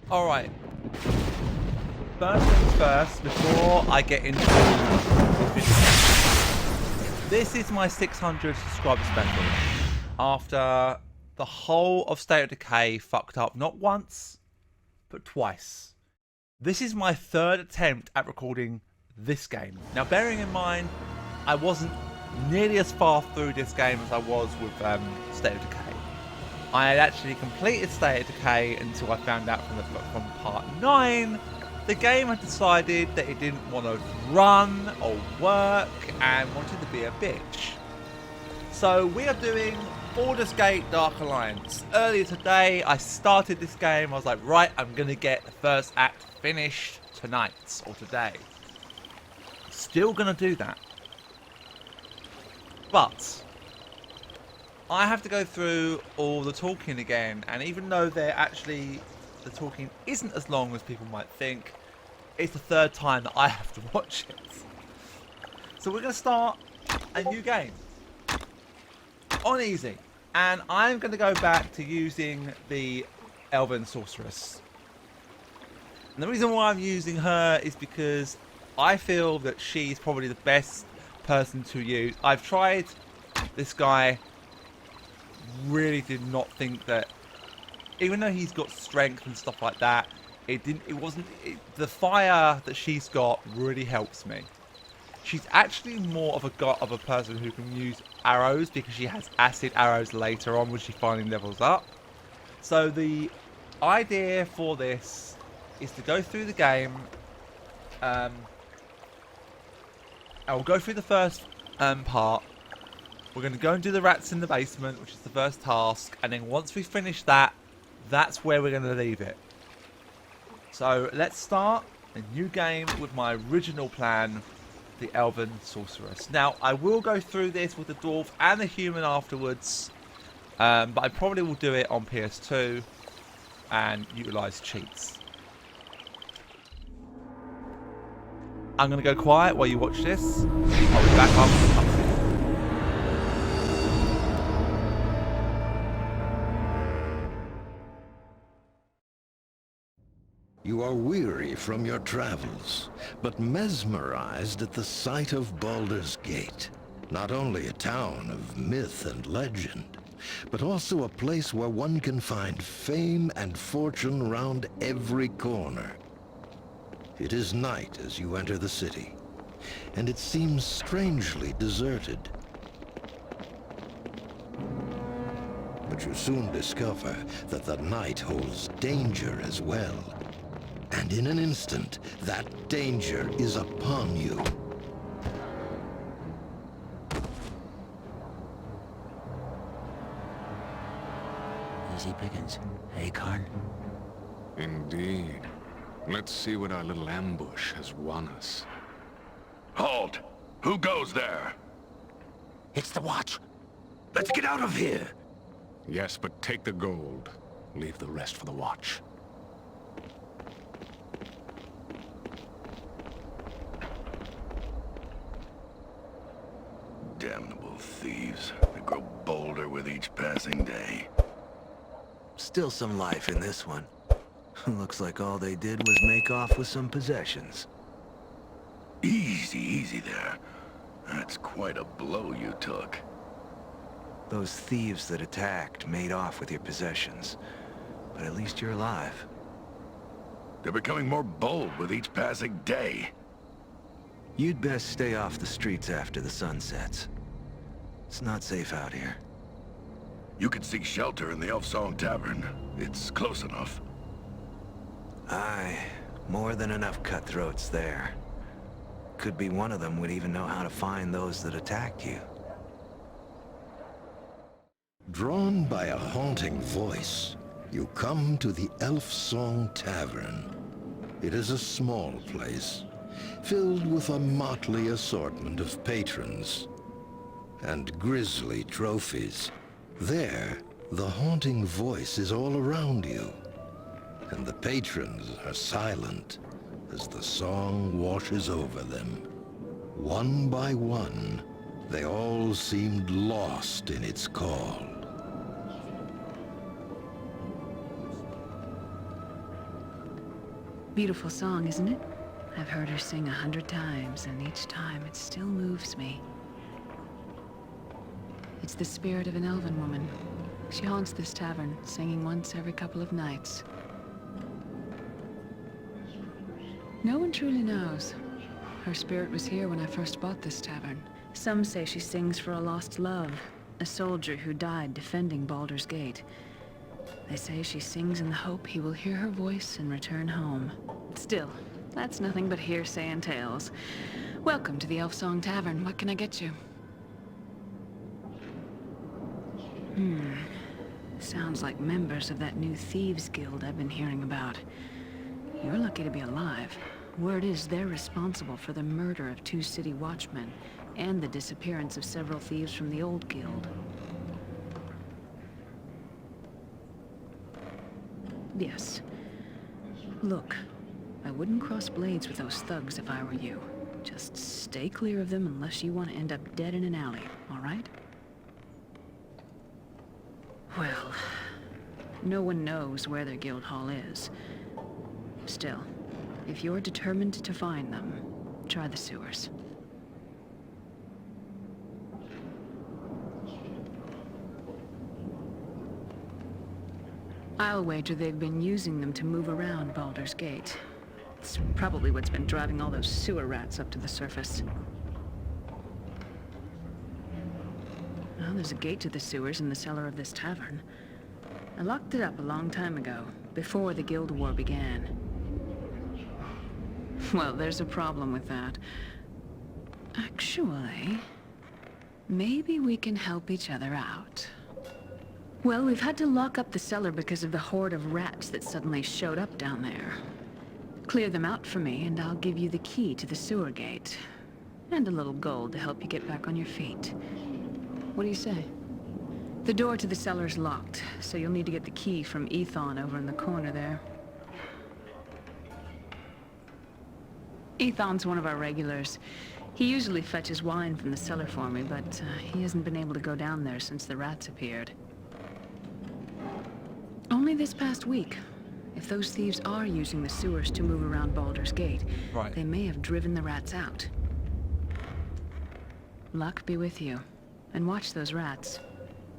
Alright. First things first, before I get into this is my 600 subscriber special. After the whole of State of Decay fucked up not once, but twice. This is my third attempt at recording this game. Now, bearing in mind, I wasn't nearly as far through this game as I was with State of Decay. I had actually completed State of Decay until I found out from part 9. The game had decided that it didn't want to run or work and wanted to be a bitch. So we are doing Baldur's Gate Dark Alliance. Earlier today, I started this game. I was like, right, I'm going to get the first act finished tonight or today. Still going to do that. But I have to go through all the talking again. And even though the talking isn't as long as people might think, it's the third time that I have to watch it. So we're going to start a new game on easy, and I'm going to go back to using the Elven Sorceress. And the reason why I'm using her is because I feel that she's probably the best person to use. I've tried this guy, really did not think that, even though he's got strength and stuff like that, the fire that she's got really helps me. She's actually more of a person who can use arrows, because she has acid arrows later on when she finally levels up. So the idea for this is to go through the game. I will go through the first part. We're going to go and do the rats in the basement, which is the first task, and then once we finish that, that's where we're going to leave it. So let's start a new game with my original plan, the Elven Sorceress. Now, I will go through this with the dwarf and the human afterwards, but I probably will do it on PS2 and utilise cheats. I'm going to go quiet while you watch this. I'll be back after the cutscene. You are weary from your travels, but mesmerized at the sight of Baldur's Gate. Not only a town of myth and legend, but also a place where one can find fame and fortune round every corner. It is night as you enter the city, and it seems strangely deserted. But you soon discover that the night holds danger as well. And in an instant, that danger is upon you. Easy pickings. Hey, Karne? Indeed. Let's see what our little ambush has won us. Halt! Who goes there? It's the watch! Let's get out of here! Yes, but take the gold. Leave the rest for the watch. Damnable thieves. They grow bolder with each passing day. Still some life in this one. Looks like all they did was make off with some possessions. Easy, easy there. That's quite a blow you took. Those thieves that attacked made off with your possessions. But at least you're alive. They're becoming more bold with each passing day. You'd best stay off the streets after the sun sets. It's not safe out here. You could seek shelter in the Elfsong Tavern. It's close enough. Aye, more than enough cutthroats there. Could be one of them would even know how to find those that attacked you. Drawn by a haunting voice, you come to the Elfsong Tavern. It is a small place, filled with a motley assortment of patrons and grisly trophies. There, the haunting voice is all around you, and the patrons are silent as the song washes over them. One by one, they all seemed lost in its call. Beautiful song, isn't it? I've heard her sing 100 times, and each time it still moves me. It's the spirit of an elven woman. She haunts this tavern, singing once every couple of nights. No one truly knows. Her spirit was here when I first bought this tavern. Some say she sings for a lost love, a soldier who died defending Baldur's Gate. They say she sings in the hope he will hear her voice and return home. Still, that's nothing but hearsay and tales. Welcome to the Elfsong Tavern. What can I get you? Sounds like members of that new thieves guild I've been hearing about. You're lucky to be alive. Word is they're responsible for the murder of 2 city watchmen and the disappearance of several thieves from the old guild. Yes. Look, I wouldn't cross blades with those thugs if I were you. Just stay clear of them unless you want to end up dead in an alley, all right? Well, no one knows where their guild hall is. Still, if you're determined to find them, try the sewers. I'll wager they've been using them to move around Baldur's Gate. It's probably what's been driving all those sewer rats up to the surface. Well, there's a gate to the sewers in the cellar of this tavern. I locked it up a long time ago, before the Guild War began. Well, there's a problem with that. Actually, maybe we can help each other out. Well, we've had to lock up the cellar because of the horde of rats that suddenly showed up down there. Clear them out for me, and I'll give you the key to the sewer gate. And a little gold to help you get back on your feet. What do you say? The door to the cellar's locked, so you'll need to get the key from Ethan over in the corner there. Ethan's one of our regulars. He usually fetches wine from the cellar for me, but he hasn't been able to go down there since the rats appeared. Only this past week. If those thieves are using the sewers to move around Baldur's Gate, Right. they may have driven the rats out. Luck be with you. And watch those rats.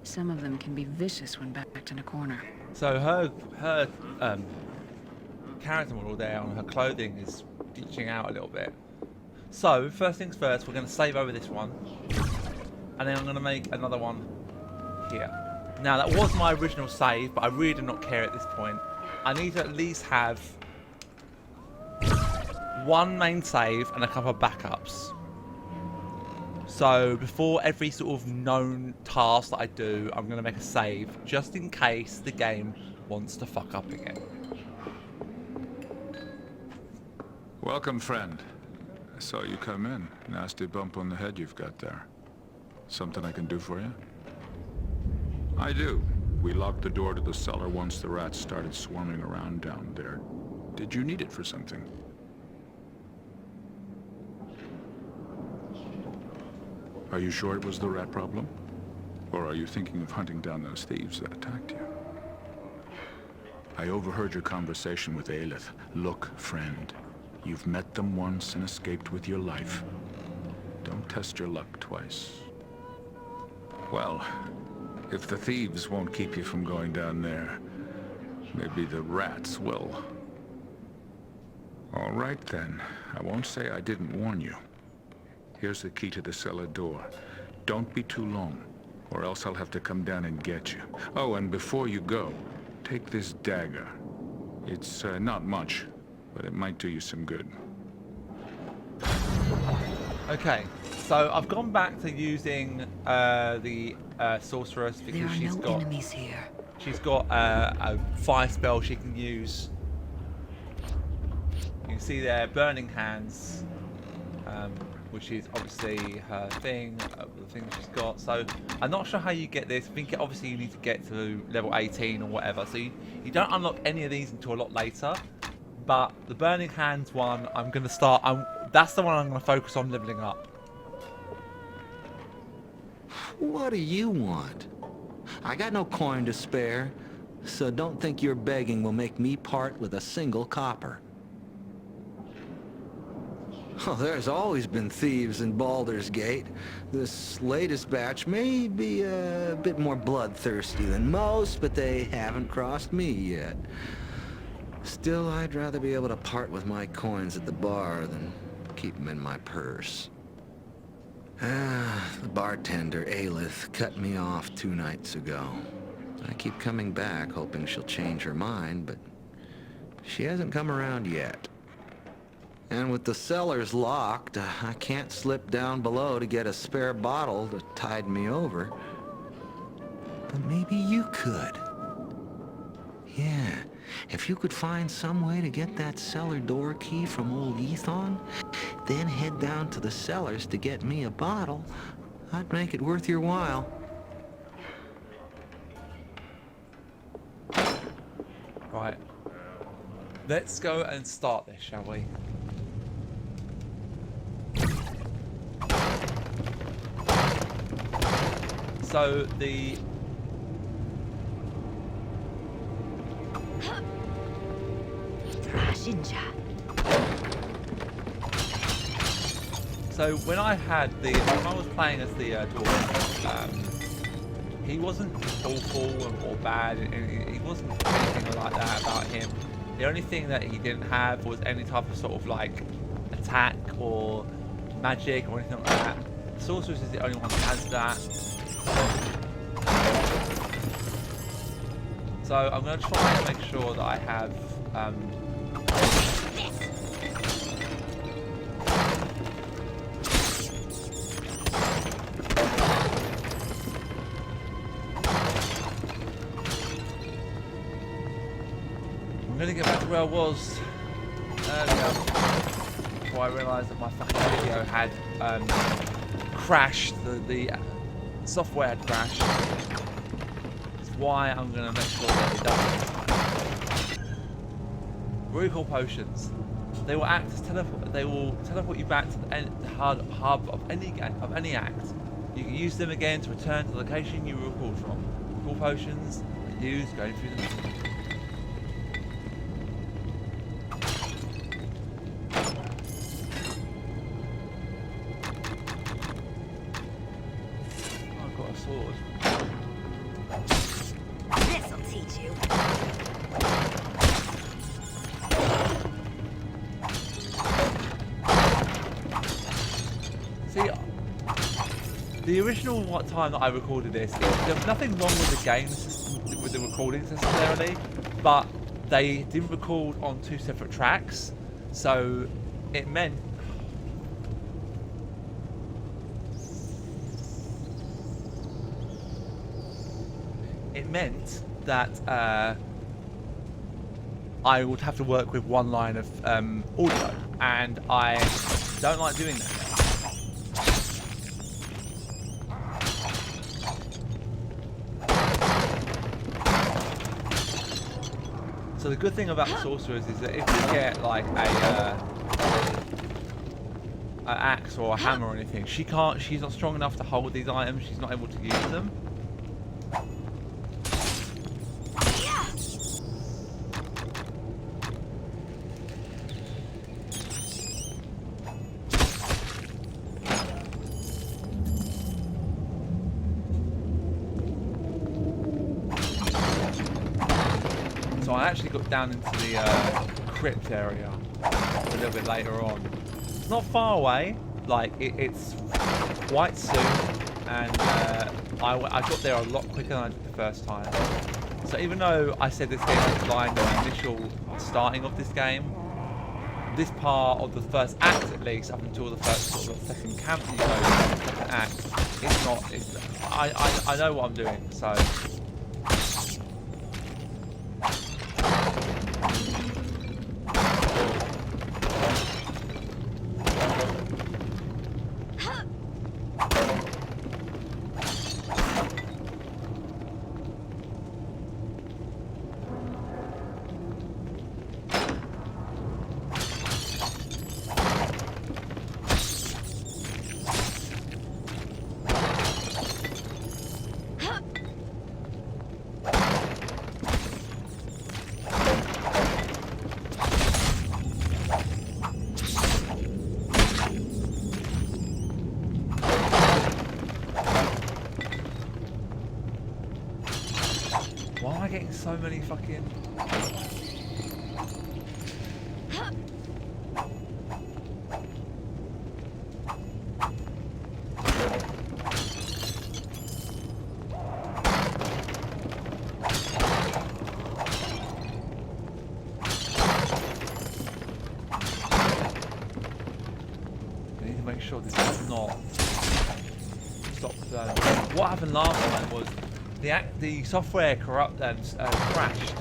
Some of them can be vicious when backed in a corner. So her character model there on her clothing is ditching out a little bit. So first things first, we're going to save over this one, and then I'm going to make another one here. Now that was my original save, but I really do not care at this point. I need to at least have one main save and a couple of backups. So before every sort of known task that I do, I'm going to make a save, just in case the game wants to fuck up again. Welcome, friend. I saw you come in. Nasty bump on the head you've got there. Something I can do for you? I do. We locked the door to the cellar once the rats started swarming around down there. Did you need it for something? Are you sure it was the rat problem? Or are you thinking of hunting down those thieves that attacked you? I overheard your conversation with Alyth. Look, friend. You've met them once and escaped with your life. Don't test your luck twice. Well, if the thieves won't keep you from going down there, maybe the rats will. All right then. I won't say I didn't warn you. Here's the key to the cellar door. Don't be too long, or else I'll have to come down and get you. Oh, and before you go, take this dagger. It's not much, but it might do you some good. Okay, so I've gone back to using the sorceress because There are she's no got enemies here. she's got a fire spell she can use. You can see there, Burning Hands, which is obviously her thing, the thing she's got. So I'm not sure how you get this. I think obviously you need to get to level 18 or whatever. So you don't unlock any of these until a lot later. But the Burning Hands one, I'm going to start. That's the one I'm going to focus on leveling up. What do you want? I got no coin to spare, so don't think your begging will make me part with a single copper. Oh, there's always been thieves in Baldur's Gate. This latest batch may be a bit more bloodthirsty than most, but they haven't crossed me yet. Still, I'd rather be able to part with my coins at the bar than keep them in my purse. The bartender, Alyth, cut me off 2 nights ago. I keep coming back, hoping she'll change her mind, but she hasn't come around yet. And with the cellars locked, I can't slip down below to get a spare bottle to tide me over. But maybe you could. Yeah, if you could find some way to get that cellar door key from old Ethon, then head down to the cellars to get me a bottle, I'd make it worth your while. Right. Let's go and start this, shall we? So when I was playing as the dwarf, he wasn't awful or bad, and he wasn't anything like that about him. The only thing that he didn't have was any type of sort of like attack or magic or anything like that. The sorceress is the only one that has that. So I'm going to try and make sure that I have I'm going to get back to where I was earlier before I realised that my fucking video had crashed. The software had crashed. That's why I'm going to make sure that it doesn't. Recall potions. They will act as They will teleport you back to the hub of any act. You can use them again to return to the location you were recalled from. Recall potions are used going through the mission. This'll teach you. See, the original time that I recorded this, there was nothing wrong with the game system, with the recordings necessarily, but they didn't record on 2 separate tracks, so it meant that I would have to work with 1 line of audio, and I don't like doing that. So the good thing about the sorcerers is that if you get like an axe or a hammer or anything, she's not strong enough to hold these items. She's not able to use them. So I actually got down into the crypt area a little bit later on. It's not far away, like it's quite soon, and I got there a lot quicker than I did the first time. So even though I said this game was designed on the initial starting of this game, this part of the first act at least, up until the first sort of second camp you go to, the second act, I know what I'm doing, so. Why am I getting so many fucking... Make sure this does not stop. What happened last time was the software crashed,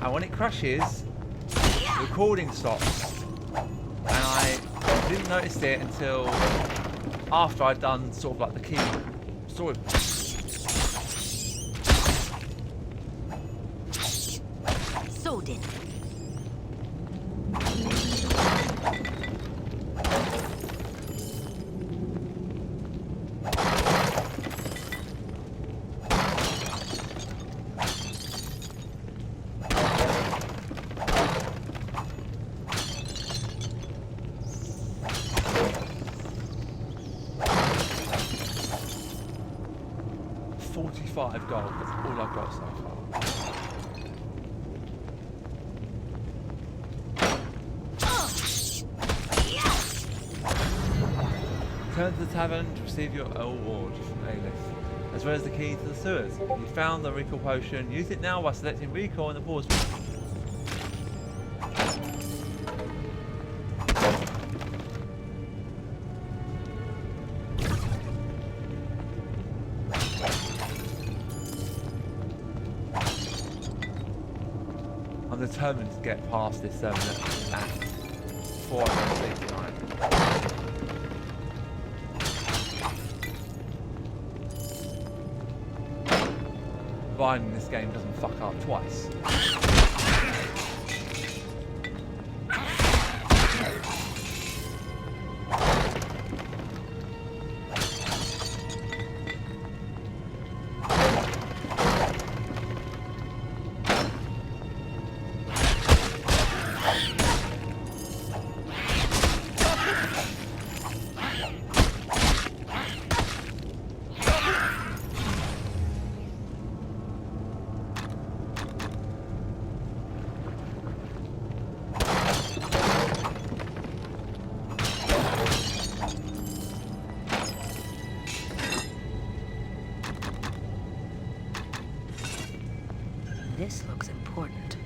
and when it crashes, the recording stops. And I didn't notice it until after I'd done sort of like the key story. Soden. 45 gold, that's all I've got so far. Return to the tavern to receive your award from Alyth, as well as the key to the sewers. You found the recall potion. Use it now by selecting recall in the pause menu. I'm determined to get past this at 469. Vahn in this game doesn't fuck up twice. This looks important.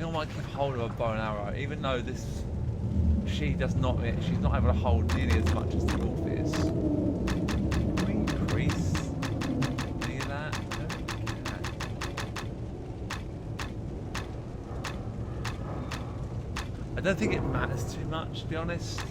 I might keep hold of a bow and arrow, even though she's not able to hold nearly as much as the wolf is. Can we increase any of that? I don't think we can. I don't think it matters too much, to be honest.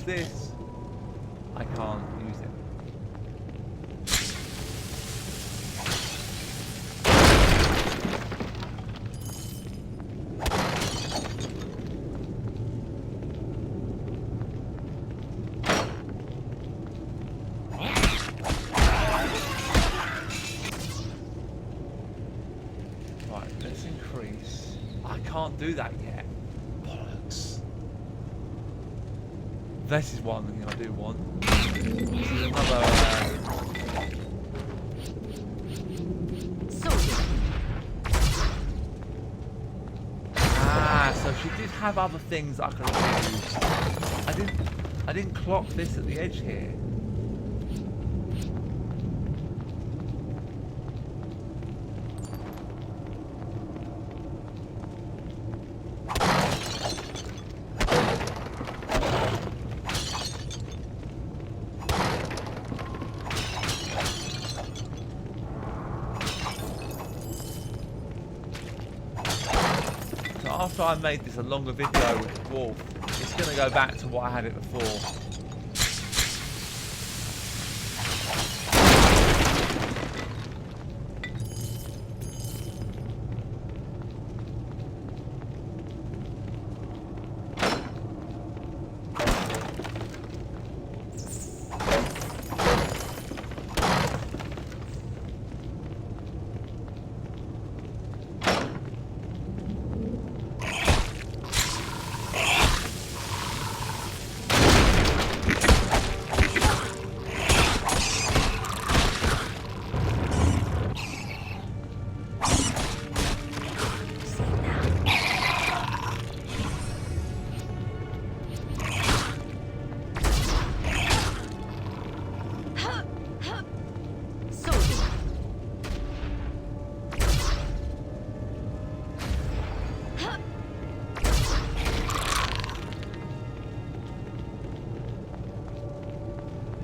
This, I can't use it. Right, let's increase. I can't do that yet. Bollocks. This is one thing I do want. This is another. So she did have other things I could have used. I didn't clock this at the edge here. After I made this a longer video with the dwarf, it's going to go back to what I had it before.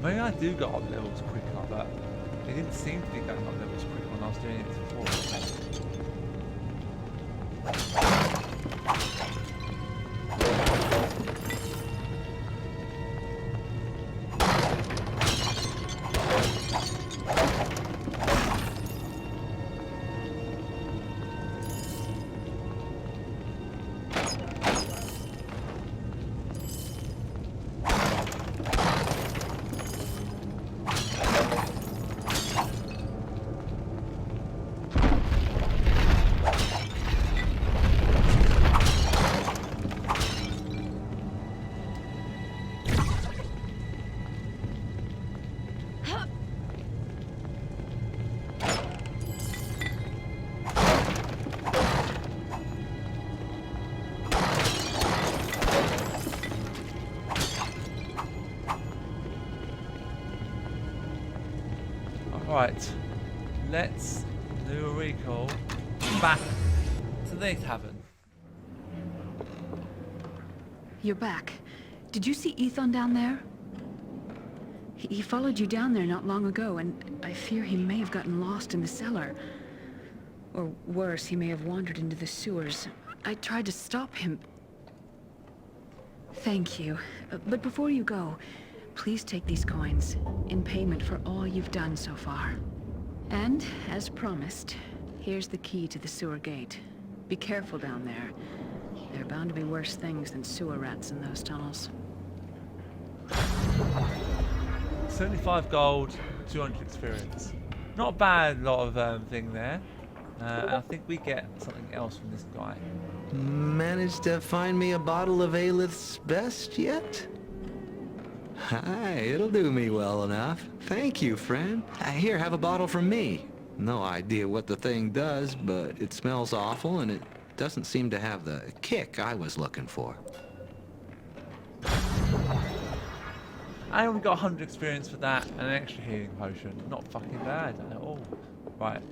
Maybe I do go up levels quicker, but it didn't seem to be going up levels quicker when I was doing it before. Right, let's do a recall back to the tavern. You're back. Did you see Ethan down there? He followed you down there not long ago, and I fear he may have gotten lost in the cellar. Or worse, he may have wandered into the sewers. I tried to stop him. Thank you. But before you go, please take these coins in payment for all you've done so far. And, as promised, here's the key to the sewer gate. Be careful down there. There are bound to be worse things than sewer rats in those tunnels. 75 gold, 200 experience. Not a bad lot of thing there. And I think we get something else from this guy. Managed to find me a bottle of Alyth's best yet? Hi, it'll do me well enough. Thank you, friend. Here, have a bottle from me. No idea what the thing does, but it smells awful and it doesn't seem to have the kick I was looking for. I only got 100 experience for that and an extra healing potion. Not fucking bad at all. Right.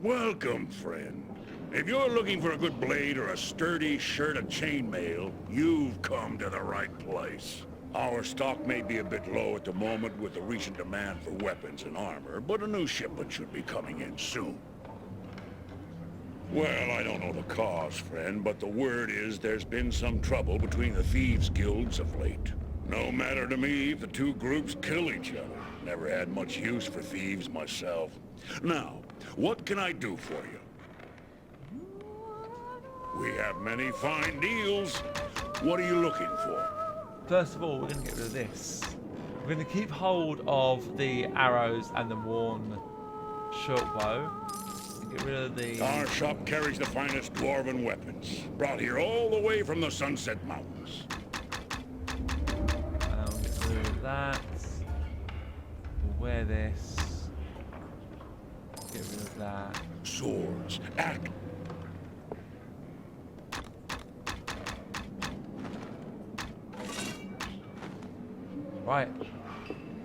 Welcome, friend. If you're looking for a good blade or a sturdy shirt of chainmail, you've come to the right place. Our stock may be a bit low at the moment with the recent demand for weapons and armor, but a new shipment should be coming in soon. Well, I don't know the cause, friend, but the word is there's been some trouble between the thieves' guilds of late. No matter to me if the two groups kill each other. Never had much use for thieves myself. Now, what can I do for you? We have many fine deals. What are you looking for? First of all, we're going to get rid of this. We're going to keep hold of the arrows and the worn short bow. And get rid of the... Our shop carries the finest dwarven weapons, brought here all the way from the Sunset Mountains. And we'll get rid of that. We'll wear this. Get rid of that. Swords, Right.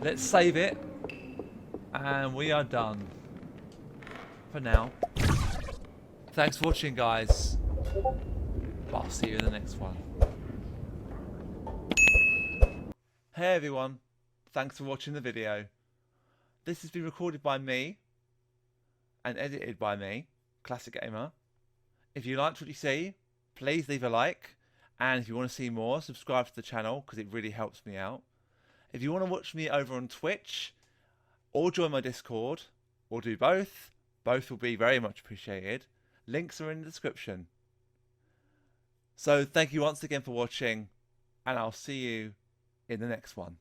Let's save it. And we are done. For now. Thanks for watching, guys. I'll see you in the next one. Hey everyone. Thanks for watching the video. This has been recorded by me. And edited by me, Classic Gamer. If you liked what you see, please leave a like. And if you want to see more, subscribe to the channel because it really helps me out. If you want to watch me over on Twitch, or join my Discord, or do both will be very much appreciated. Links are in the description. So thank you once again for watching, and I'll see you in the next one.